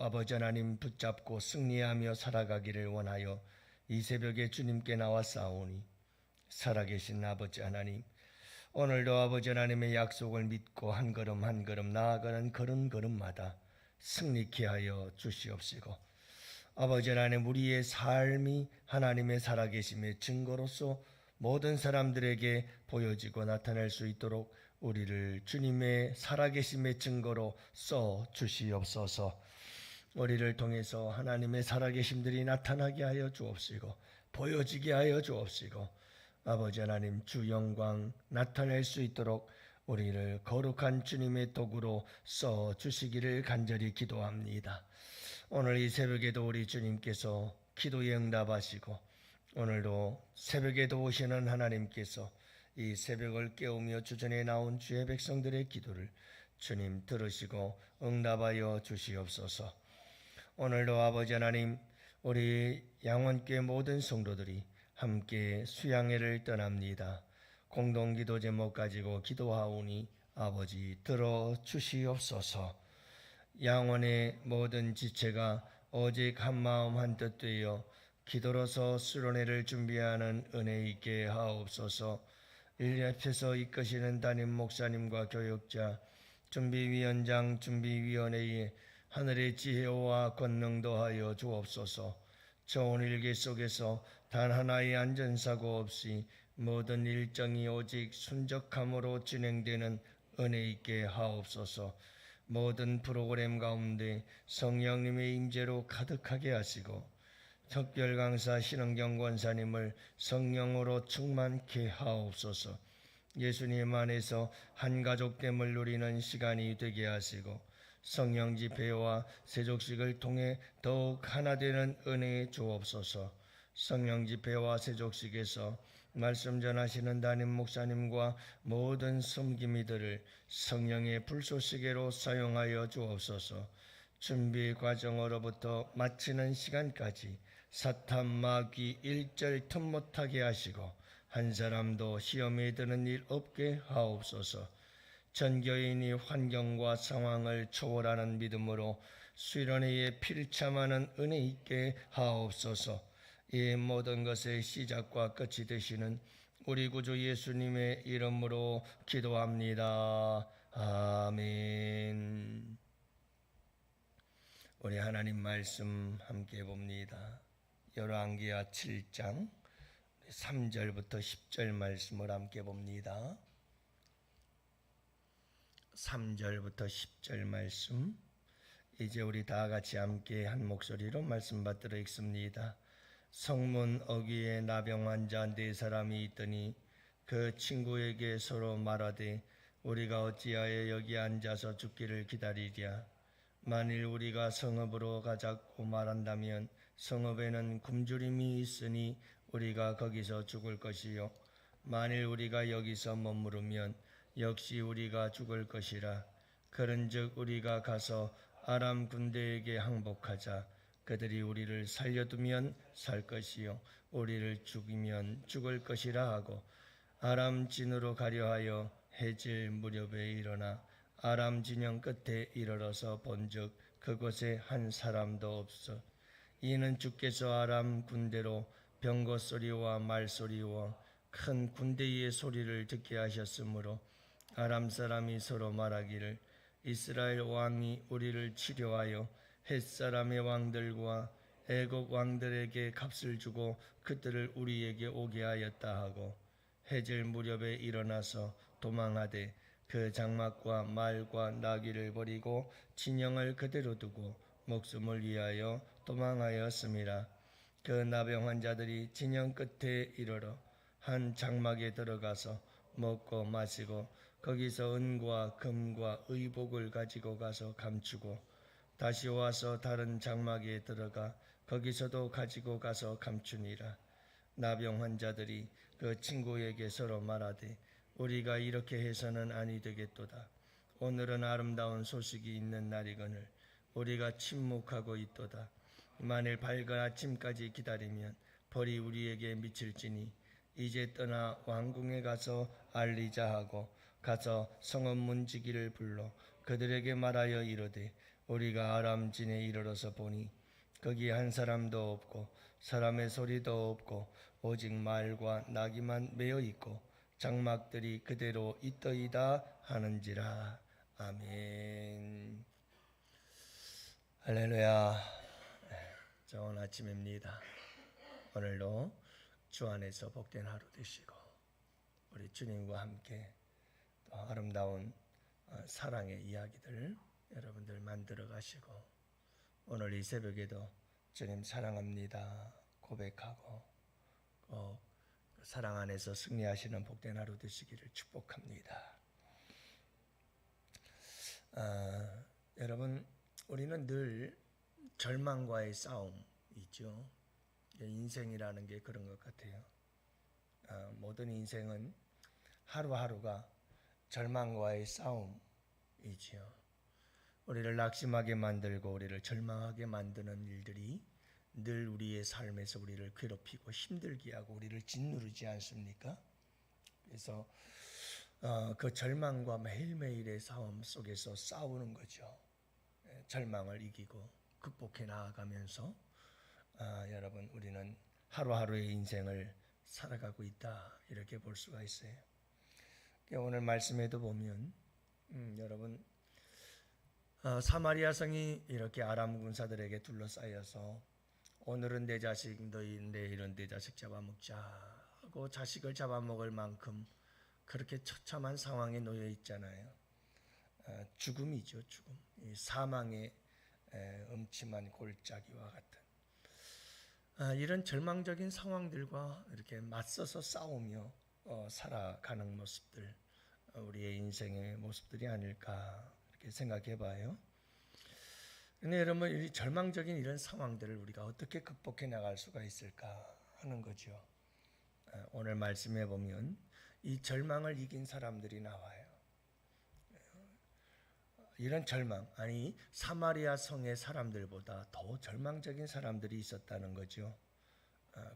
아버지 하나님 붙잡고 승리하며 살아가기를 원하여 이 새벽에 주님께 나와 싸우니, 살아계신 아버지 하나님, 오늘도 아버지 하나님의 약속을 믿고 한 걸음 한 걸음 나아가는 걸음걸음마다 승리케 하여 주시옵시고, 아버지 하나님, 우리의 삶이 하나님의 살아계심의 증거로서 모든 사람들에게 보여지고 나타날 수 있도록 우리를 주님의 살아계심의 증거로 써 주시옵소서. 우리를 통해서 하나님의 살아계심들이 나타나게 하여 주옵시고 보여지게 하여 주옵시고, 아버지 하나님 주 영광 나타낼 수 있도록 우리를 거룩한 주님의 도구로 써 주시기를 간절히 기도합니다. 오늘 이 새벽에도 우리 주님께서 기도에 응답하시고, 오늘도 새벽에도 오시는 하나님께서 이 새벽을 깨우며 주전에 나온 주의 백성들의 기도를 주님 들으시고 응답하여 주시옵소서. 오늘도 아버지 하나님, 우리 양원교회 모든 성도들이 함께 수양회를 떠납니다. 공동기도 제목 가지고 기도하오니 아버지 들어주시옵소서. 양원의 모든 지체가 오직 한마음 한뜻 되어 기도로서 수련회를 준비하는 은혜 있게 하옵소서. 일앞에서 이끄시는 담임 목사님과 교역자, 준비위원장, 준비위원회의 하늘의 지혜와 권능 더하여 주옵소서. 좋은 일기 속에서 단 하나의 안전사고 없이 모든 일정이 오직 순적함으로 진행되는 은혜 있게 하옵소서. 모든 프로그램 가운데 성령님의 임재로 가득하게 하시고, 특별 강사 신흥경 권사님을 성령으로 충만케 하옵소서. 예수님 안에서 한 가족됨을 누리는 시간이 되게 하시고, 성령 집회와 세족식을 통해 더욱 하나 되는 은혜 주옵소서. 성령 집회와 세족식에서 말씀 전하시는 담임 목사님과 모든 섬김이들을 성령의 불쏘시개로 사용하여 주옵소서. 준비 과정으로부터 마치는 시간까지 사탄 마귀 일절 틈 못하게 하시고, 한 사람도 시험에 드는 일 없게 하옵소서. 전 교인이 환경과 상황을 초월하는 믿음으로 수련회에 필참하는 은혜 있게 하옵소서. 이 모든 것의 시작과 끝이 되시는 우리 구주 예수님의 이름으로 기도합니다. 아멘. 우리 하나님 말씀 함께 봅니다. 열왕기하 7장 3절부터 10절 말씀을 함께 봅니다. 3절부터 10절 말씀, 이제 우리 다 같이 함께 한 목소리로 말씀 받들어 읽습니다. 성문 어귀에 나병 환자 4사람이 있더니 그 친구에게 서로 말하되, 우리가 어찌하여 여기 앉아서 죽기를 기다리랴. 만일 우리가 성읍으로 가자고 말한다면 성읍에는 굶주림이 있으니 우리가 거기서 죽을 것이요, 만일 우리가 여기서 머무르면 역시 우리가 죽을 것이라. 그런즉 우리가 가서 아람 군대에게 항복하자. 그들이 우리를 살려두면 살 것이요, 우리를 죽이면 죽을 것이라 하고, 아람 진으로 가려 하여 해질 무렵에 일어나 아람 진영 끝에 이르러서 본즉 그곳에 한 사람도 없어. 이는 주께서 아람 군대로 병거 소리와 말소리와 큰 군대의 소리를 듣게 하셨으므로 아람 사람이 서로 말하기를, 이스라엘 왕이 우리를 치료하여 헷사람의 왕들과 애국 왕들에게 값을 주고 그들을 우리에게 오게 하였다 하고, 해질 무렵에 일어나서 도망하되 그 장막과 말과 나귀를 버리고 진영을 그대로 두고 목숨을 위하여 도망하였음이라. 그 나병 환자들이 진영 끝에 이르러 한 장막에 들어가서 먹고 마시고 거기서 은과 금과 의복을 가지고 가서 감추고, 다시 와서 다른 장막에 들어가 거기서도 가지고 가서 감추니라. 나병 환자들이 그 친구에게 서로 말하되, 우리가 이렇게 해서는 아니 되겠도다. 오늘은 아름다운 소식이 있는 날이거늘 우리가 침묵하고 있도다. 만일 밝은 아침까지 기다리면 벌이 우리에게 미칠지니 이제 떠나 왕궁에 가서 알리자 하고, 가서 성읍 문지기를 불러 그들에게 말하여 이르되, 우리가 아람진에 이르러서 보니 거기 한 사람도 없고 사람의 소리도 없고 오직 말과 나귀만 메어 있고 장막들이 그대로 있더이다 하는지라. 아멘. 할렐루야. 좋은 아침입니다. 오늘도 주 안에서 복된 하루 되시고 우리 주님과 함께 또 아름다운 사랑의 이야기들 여러분들 만들어 가시고 오늘 이 새벽에도 주님 사랑합니다 고백하고 사랑 안에서 승리하시는 복된 하루 되시기를 축복합니다. 여러분, 우리는 늘 절망과의 싸움이죠. 인생이라는 게 그런 것 같아요. 모든 인생은 하루하루가 절망과의 싸움이지요. 우리를 낙심하게 만들고 우리를 절망하게 만드는 일들이 늘 우리의 삶에서 우리를 괴롭히고 힘들게 하고 우리를 짓누르지 않습니까? 그래서 그 절망과 매일매일의 싸움 속에서 싸우는 거죠. 절망을 이기고 극복해 나아가면서 여러분 우리는 하루하루의 인생을 살아가고 있다 이렇게 볼 수가 있어요. 오늘 말씀에도 보면 여러분 사마리아 성이 이렇게 아람 군사들에게 둘러싸여서 오늘은 내 자식 너희 내일은 내 자식 잡아먹자 하고 자식을 잡아먹을 만큼 그렇게 처참한 상황에 놓여 있잖아요. 죽음이죠, 죽음. 사망의 음침한 골짜기와 같은 이런 절망적인 상황들과 이렇게 맞서서 싸우며 살아가는 모습들, 우리의 인생의 모습들이 아닐까 이렇게 생각해봐요. 근데 여러분, 이 절망적인 이런 상황들을 우리가 어떻게 극복해 나갈 수가 있을까 하는 거죠. 오늘 말씀해 보면 이 절망을 이긴 사람들이 나와요. 이런 절망, 아니 사마리아 성의 사람들보다 더 절망적인 사람들이 있었다는 거죠.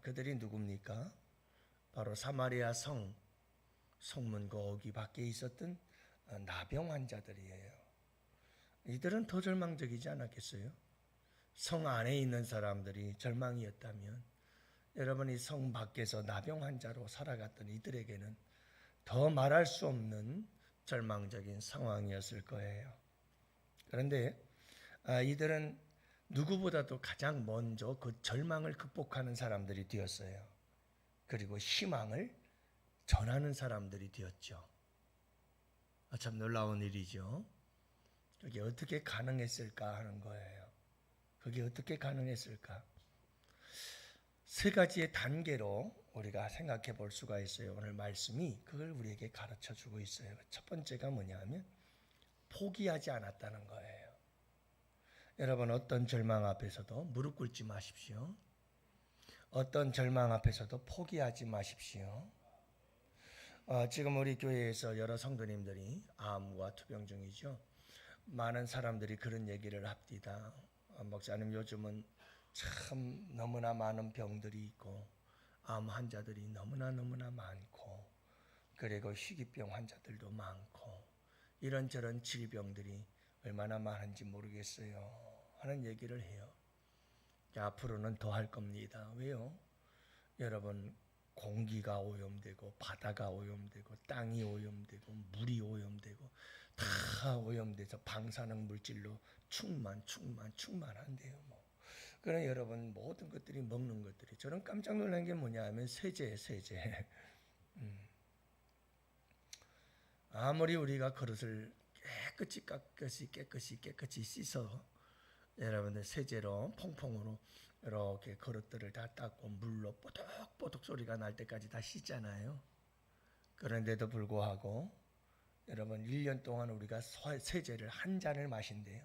그들이 누굽니까? 바로 사마리아 성문 거기 밖에 있었던 나병 환자들이에요. 이들은 더 절망적이지 않았겠어요? 성 안에 있는 사람들이 절망이었다면 여러분이 성 밖에서 나병 환자로 살아갔던 이들에게는 더 말할 수 없는 절망적인 상황이었을 거예요. 그런데 이들은 누구보다도 가장 먼저 그 절망을 극복하는 사람들이 되었어요. 그리고 희망을 전하는 사람들이 되었죠. 참 놀라운 일이죠. 그게 어떻게 가능했을까 하는 거예요. 그게 어떻게 가능했을까? 세 가지의 단계로 우리가 생각해 볼 수가 있어요. 오늘 말씀이 그걸 우리에게 가르쳐 주고 있어요. 첫 번째가 뭐냐면 포기하지 않았다는 거예요. 여러분, 어떤 절망 앞에서도 무릎 꿇지 마십시오. 어떤 절망 앞에서도 포기하지 마십시오. 지금 우리 교회에서 여러 성도님들이 암과 투병 중이죠. 많은 사람들이 그런 얘기를 합디다. 목사님, 요즘은 참 너무나 많은 병들이 있고 암 환자들이 너무나 많고 그리고 희귀병 환자들도 많고 이런저런 질병들이 얼마나 많은지 모르겠어요 하는 얘기를 해요. 앞으로는 더 할 겁니다. 왜요? 여러분, 공기가 오염되고 바다가 오염되고 땅이 오염되고 물이 오염되고 다 오염돼서 방사능 물질로 충만한데요. 그러나 여러분, 모든 것들이 먹는 것들이, 저는 깜짝 놀란 게 뭐냐 하면 세제. 아무리 우리가 그릇을 깨끗이 씻어 여러분들 세제로 퐁퐁으로 이렇게 그릇들을 다 닦고 물로 뽀득뽀득 소리가 날 때까지 다 씻잖아요. 그런데도 불구하고 여러분 1년 동안 우리가 세제를 한 잔을 마신대요.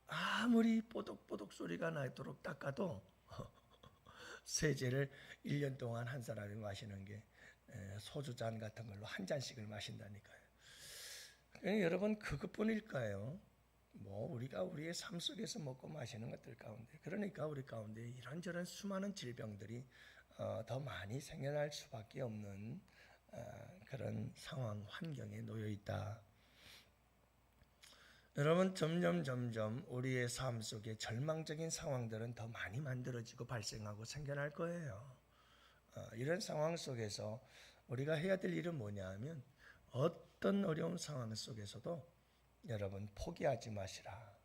아무리 뽀득뽀득 소리가 나도록 닦아도 세제를 1년 동안 한 사람이 마시는 게 소주잔 같은 걸로 한 잔씩을 마신다니까요. 여러분, 그것뿐일까요? 우리가 우리의 삶 속에서 먹고 마시는 것들 가운데, 그러니까 우리 가운데 이런저런 수많은 질병들이 더 많이 생겨날 수밖에 없는 그런 상황 환경에 놓여 있다. 여러분 점점 우리의 삶 속에 절망적인 상황들은 더 많이 만들어지고 발생하고 생겨날 거예요. 이런 상황 속에서 우리가 해야 될 일은 뭐냐 하면 어떤 어려운 상황 속에서도 여러분 포기하지 마시라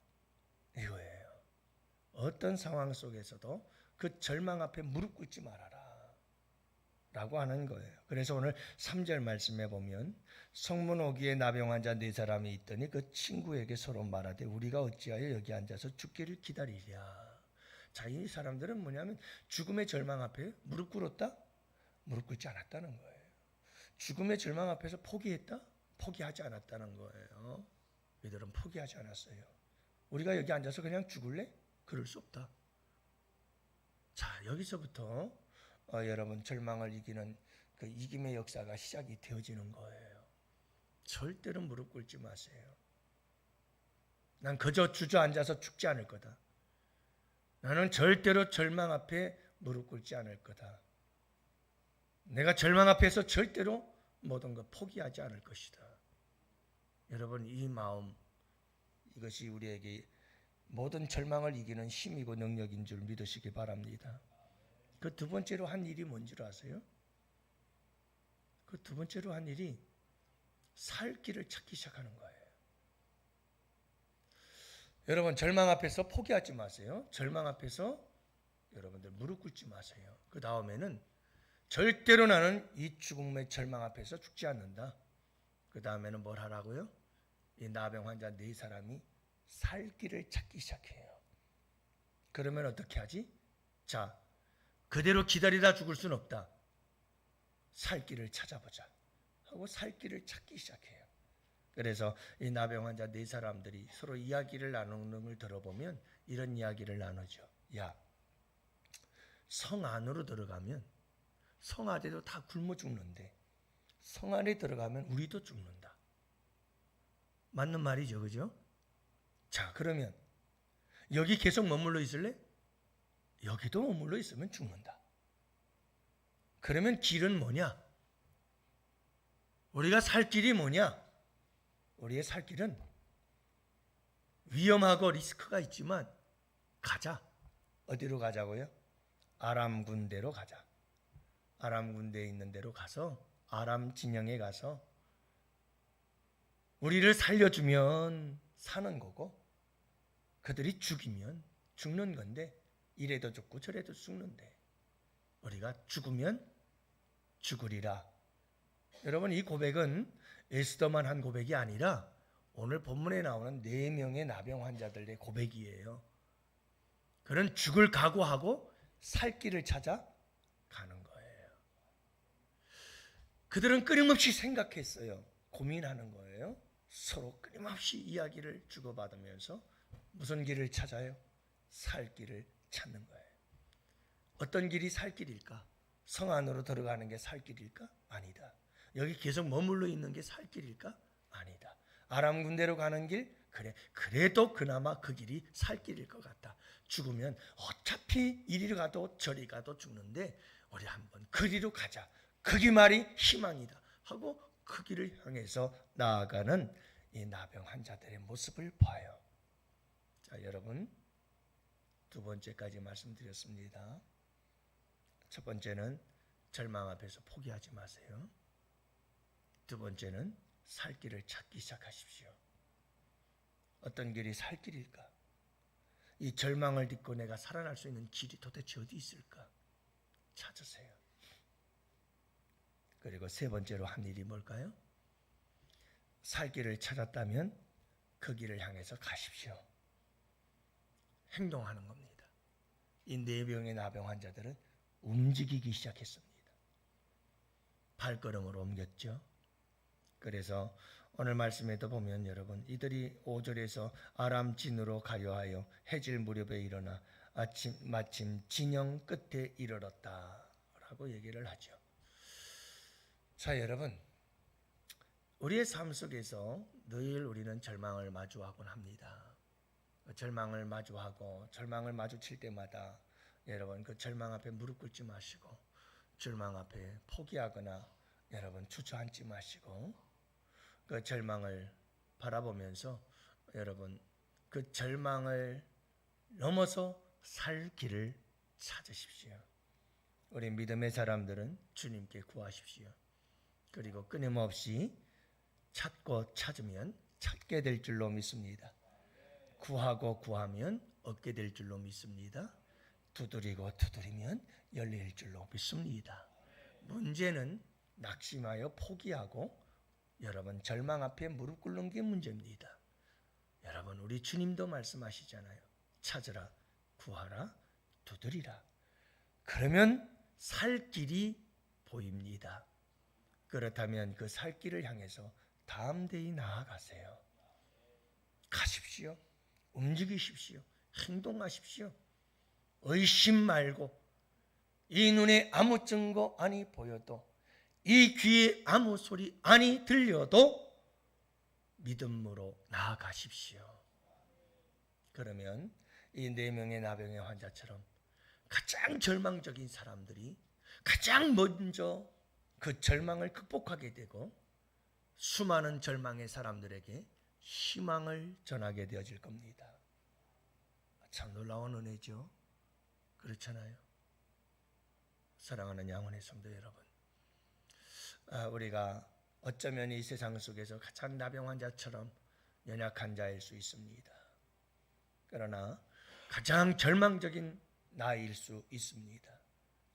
이거예요. 어떤 상황 속에서도 그 절망 앞에 무릎 꿇지 말아라 라고 하는 거예요. 그래서 오늘 3절 말씀에 보면 성문 오기에 나병 환자 4사람이 있더니 그 친구에게 서로 말하되 우리가 어찌하여 여기 앉아서 죽기를 기다리랴. 자, 이 사람들은 뭐냐면 죽음의 절망 앞에 무릎 꿇었다? 무릎 꿇지 않았다는 거예요. 죽음의 절망 앞에서 포기했다? 포기하지 않았다는 거예요. 이들은 포기하지 않았어요. 우리가 여기 앉아서 그냥 죽을래? 그럴 수 없다. 자, 여기서부터 여러분 절망을 이기는 그 이김의 역사가 시작이 되어지는 거예요. 절대로 무릎 꿇지 마세요. 난 그저 주저앉아서 죽지 않을 거다. 나는 절대로 절망 앞에 무릎 꿇지 않을 거다. 내가 절망 앞에서 절대로 모든 것 포기하지 않을 것이다. 여러분 이 마음 이것이 우리에게 모든 절망을 이기는 힘이고 능력인 줄 믿으시기 바랍니다. 그 두 번째로 한 일이 뭔지 아세요? 그 두 번째로 한 일이 살 길을 찾기 시작하는 거예요. 여러분 절망 앞에서 포기하지 마세요. 절망 앞에서 여러분들 무릎 꿇지 마세요. 그 다음에는 절대로 나는 이 죽음의 절망 앞에서 죽지 않는다. 그 다음에는 뭘 하라고요? 이 나병 환자 4사람이 살 길을 찾기 시작해요. 그러면 어떻게 하지? 자, 그대로 기다리다 죽을 수는 없다. 살 길을 찾아보자 하고 살 길을 찾기 시작해요. 그래서 이 나병 환자 4사람들이 서로 이야기를 나누는 걸 들어보면 이런 이야기를 나누죠. 야, 성 안으로 들어가면 성 안에도 다 굶어 죽는데 성 안에 들어가면 우리도 죽는다. 맞는 말이죠, 그죠? 자, 그러면 여기 계속 머물러 있을래? 여기도 머물러 있으면 죽는다. 그러면 길은 뭐냐? 우리가 살 길이 뭐냐? 우리의 살 길은 위험하고 리스크가 있지만 가자. 어디로 가자고요? 아람 군대로 가자. 아람 군대에 있는 데로 가서 아람 진영에 가서 우리를 살려주면 사는 거고 그들이 죽이면 죽는 건데 이래도 죽고 저래도 죽는데 우리가 죽으면 죽으리라. 여러분 이 고백은 에스더만 한 고백이 아니라 오늘 본문에 나오는 4명의 나병 환자들의 고백이에요. 그런 죽을 각오하고 살 길을 찾아 가는 거예요. 그들은 끊임없이 생각했어요. 고민하는 거예요. 서로 끊임없이 이야기를 주고받으면서 무슨 길을 찾아요? 살 길을 찾는 거예요. 어떤 길이 살 길일까? 성 안으로 들어가는 게 살 길일까? 아니다. 여기 계속 머물러 있는 게 살 길일까? 아니다. 아람 군대로 가는 길? 그래. 그래도 그나마 그 길이 살 길일 것 같다. 죽으면 어차피 이리로 가도 저리 가도 죽는데 우리 한번 그리로 가자. 그게 말이 희망이다. 하고 그 길을 향해서 나아가는 이 나병 환자들의 모습을 봐요. 자, 여러분 두 번째까지 말씀드렸습니다. 첫 번째는 절망 앞에서 포기하지 마세요. 두 번째는 살 길을 찾기 시작하십시오. 어떤 길이 살 길일까? 이 절망을 딛고 내가 살아날 수 있는 길이 도대체 어디 있을까? 찾으세요. 그리고 세 번째로 한 일이 뭘까요? 살 길을 찾았다면 그 길을 향해서 가십시오. 행동하는 겁니다. 이 4명의 나병 환자들은 움직이기 시작했습니다. 발걸음을 옮겼죠. 그래서 오늘 말씀에도 보면 여러분 이들이 5절에서 아람 진으로 가려 하여 해질 무렵에 일어나 마침 진영 끝에 이르렀다 라고 얘기를 하죠. 자, 여러분 우리의 삶 속에서 늘 우리는 절망을 마주하곤 합니다. 절망을 마주하고 절망을 마주칠 때마다 여러분 그 절망 앞에 무릎 꿇지 마시고 절망 앞에 포기하거나 여러분 주저앉지 마시고 그 절망을 바라보면서 여러분 그 절망을 넘어서 살 길을 찾으십시오. 우리 믿음의 사람들은 주님께 구하십시오. 그리고 끊임없이 찾고 찾으면 찾게 될 줄로 믿습니다. 구하고 구하면 얻게 될 줄로 믿습니다. 두드리고 두드리면 열릴 줄로 믿습니다. 문제는 낙심하여 포기하고 여러분 절망 앞에 무릎 꿇는 게 문제입니다. 여러분 우리 주님도 말씀하시잖아요. 찾으라, 구하라, 두드리라. 그러면 살 길이 보입니다. 그렇다면 그 살 길을 향해서 담대히 나아가세요. 가십시오. 움직이십시오. 행동하십시오. 의심 말고 이 눈에 아무 증거 아니 보여도 이 귀에 아무 소리 아니 들려도 믿음으로 나아가십시오. 그러면 이 4명의 나병의 환자처럼 가장 절망적인 사람들이 가장 먼저 그 절망을 극복하게 되고 수많은 절망의 사람들에게 희망을 전하게 되어질 겁니다. 참 놀라운 은혜죠. 그렇잖아요. 사랑하는 양원의 성도 여러분, 우리가 어쩌면 이 세상 속에서 가장 나병 환자처럼 연약한 자일 수 있습니다. 그러나 가장 절망적인 나일 수 있습니다.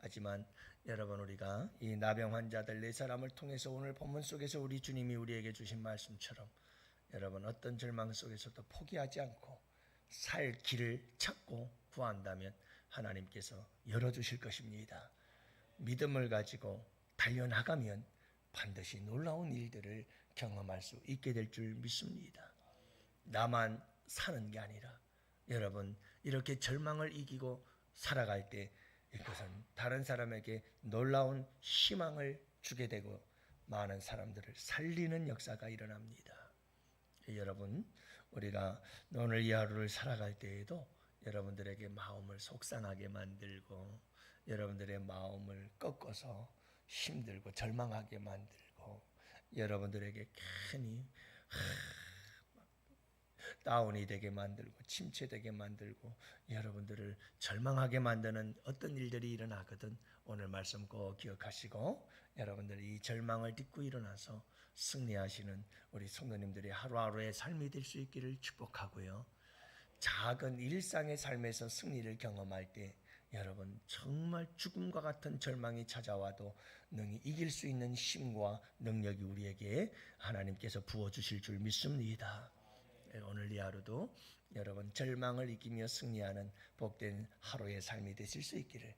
하지만 여러분 우리가 이 나병 환자들 4사람을 통해서 오늘 본문 속에서 우리 주님이 우리에게 주신 말씀처럼 여러분 어떤 절망 속에서도 포기하지 않고 살 길을 찾고 구한다면 하나님께서 열어주실 것입니다. 믿음을 가지고 달려나가면 반드시 놀라운 일들을 경험할 수 있게 될 줄 믿습니다. 나만 사는 게 아니라 여러분 이렇게 절망을 이기고 살아갈 때 이것은 다른 사람에게 놀라운 희망을 주게 되고 많은 사람들을 살리는 역사가 일어납니다. 여러분 우리가 오늘 이 하루를 살아갈 때에도 여러분들에게 마음을 속상하게 만들고 여러분들의 마음을 꺾어서 힘들고 절망하게 만들고 여러분들에게 괜히 다운이 되게 만들고 침체되게 만들고 여러분들을 절망하게 만드는 어떤 일들이 일어나거든 오늘 말씀 꼭 기억하시고 여러분들이 이 절망을 딛고 일어나서 승리하시는 우리 성도님들의 하루하루의 삶이 될 수 있기를 축복하고요. 작은 일상의 삶에서 승리를 경험할 때 여러분 정말 죽음과 같은 절망이 찾아와도 능히 이길 수 있는 힘과 능력이 우리에게 하나님께서 부어주실 줄 믿습니다. 오늘 이 하루도 여러분 절망을 이기며 승리하는 복된 하루의 삶이 되실 수 있기를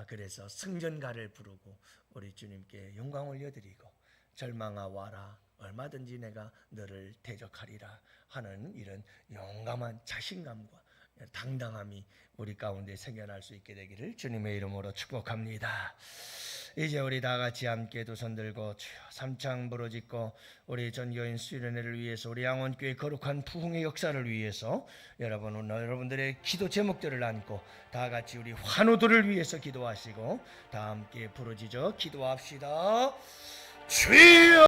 그래서 승전가를 부르고 우리 주님께 영광 올려드리고 절망아 와라 얼마든지 내가 너를 대적하리라 하는 이런 용감한 자신감과 당당함이 우리 가운데 생겨날 수 있게 되기를 주님의 이름으로 축복합니다. 이제 우리 다 같이 함께 두 손 들고 주여 삼창 부르짖고 우리 전교인 수련회를 위해서 우리 양원교회 거룩한 부흥의 역사를 위해서 여러분들의 기도 제목들을 안고 다 같이 우리 환우들을 위해서 기도하시고 다 함께 부르짖어 기도합시다. 주여